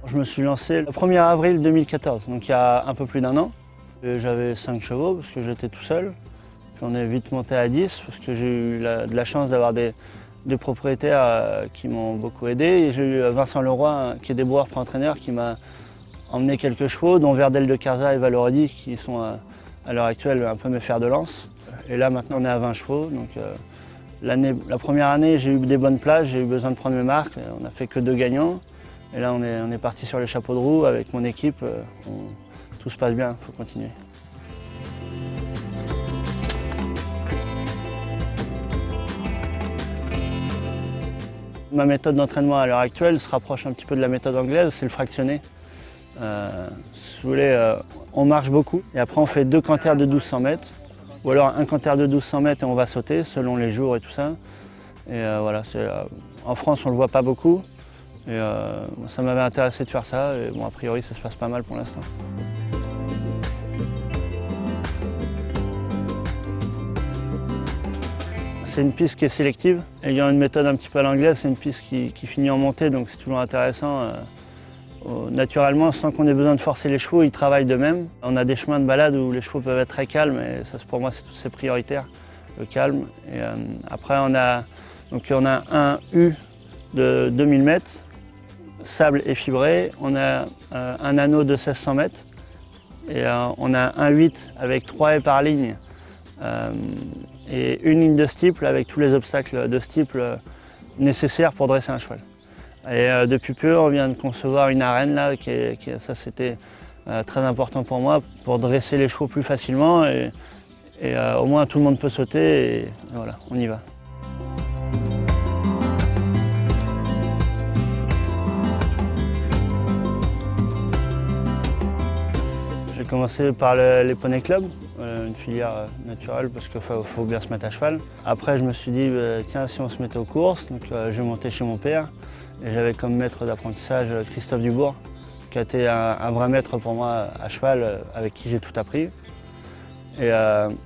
Je me suis lancé le 1er avril 2014, donc il y a un peu plus d'un an. J'avais 5 chevaux parce que j'étais tout seul. J'en ai vite monté à 10 parce que j'ai eu de la chance d'avoir des propriétaires qui m'ont beaucoup aidé. Et j'ai eu Vincent Leroy, qui est débrouillard pro-entraîneur, qui m'a emmené quelques chevaux, dont Verdel de Carza et Valorodi, qui sont à l'heure actuelle un peu mes fers de lance. Et là maintenant on est à 20 chevaux. Donc, la première année j'ai eu des bonnes places, j'ai eu besoin de prendre mes marques. On n'a fait que 2 gagnants. Et là, on est parti sur les chapeaux de roue avec mon équipe. Tout se passe bien, il faut continuer. Ma méthode d'entraînement à l'heure actuelle se rapproche un petit peu de la méthode anglaise, c'est le fractionné. Si vous voulez, on marche beaucoup et après on fait 2 canters de 1200 mètres ou alors un canter de 1200 mètres et on va sauter selon les jours et tout ça. Et voilà, en France, on ne le voit pas beaucoup. Et ça m'avait intéressé de faire ça et bon, a priori ça se passe pas mal pour l'instant. C'est une piste qui est sélective. Ayant une méthode un petit peu à l'anglaise, c'est une piste qui finit en montée, donc c'est toujours intéressant. Naturellement, sans qu'on ait besoin de forcer les chevaux, ils travaillent d'eux-mêmes. On a des chemins de balade où les chevaux peuvent être très calmes et ça pour moi c'est prioritaire, le calme. Et après on a un U de 2000 mètres. Sable et fibré, on a un anneau de 1600 mètres et on a un 8 avec 3 haies par ligne et une ligne de steeple avec tous les obstacles de steeple nécessaires pour dresser un cheval. Et depuis peu, on vient de concevoir une arène là, ça c'était très important pour moi, pour dresser les chevaux plus facilement et au moins tout le monde peut sauter et voilà, on y va. J'ai commencé par les Poney Club, une filière naturelle parce qu'il faut bien se mettre à cheval. Après je me suis dit, tiens, si on se mettait aux courses, donc j'ai monté chez mon père et j'avais comme maître d'apprentissage Christophe Dubourg, qui a été un vrai maître pour moi à cheval, avec qui j'ai tout appris. Et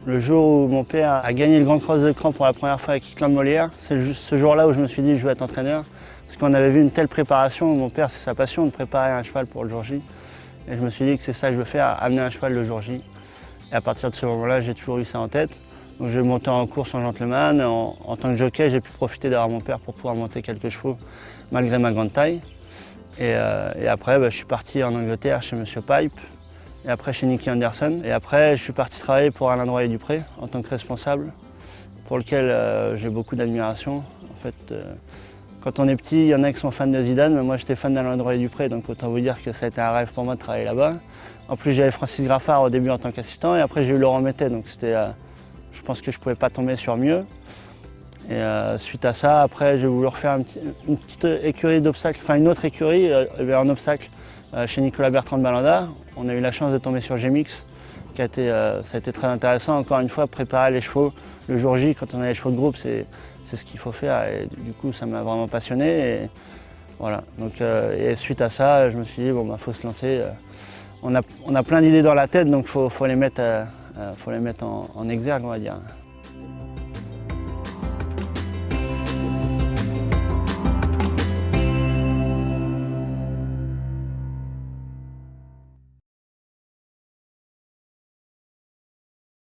le jour où mon père a gagné le Grand Cross de Cran pour la première fois avec Ickland Molière, c'est juste ce jour-là où je me suis dit je veux être entraîneur. Parce qu'on avait vu une telle préparation, mon père c'est sa passion de préparer un cheval pour le jour J. Et je me suis dit que c'est ça que je veux faire, amener un cheval le jour J. Et à partir de ce moment-là, j'ai toujours eu ça en tête. Donc j'ai monté en course en gentleman. En tant que jockey, j'ai pu profiter d'avoir mon père pour pouvoir monter quelques chevaux malgré ma grande taille. Et après, je suis parti en Angleterre chez Monsieur Pipe. Et après chez Nicky Anderson. Et après, je suis parti travailler pour Alain Droyer-Dupré en tant que responsable, pour lequel j'ai beaucoup d'admiration. En fait, quand on est petit, il y en a qui sont fans de Zidane, mais moi j'étais fan d'Alain Droyer-Dupré, donc autant vous dire que ça a été un rêve pour moi de travailler là-bas. En plus, j'avais Francis Graffard au début en tant qu'assistant, et après j'ai eu Laurent Mettet, donc je pense que je ne pouvais pas tomber sur mieux. Et suite à ça, après j'ai voulu refaire une petite écurie d'obstacles, enfin une autre écurie, en obstacle chez Nicolas Bertrand de Balanda. On a eu la chance de tomber sur Gemix, ça a été très intéressant. Encore une fois, préparer les chevaux le jour J, quand on a les chevaux de groupe, c'est ce qu'il faut faire. Et du coup, ça m'a vraiment passionné. Et voilà. Donc, et suite à ça, je me suis dit, bon, faut se lancer. On a plein d'idées dans la tête, donc faut les mettre en exergue, on va dire.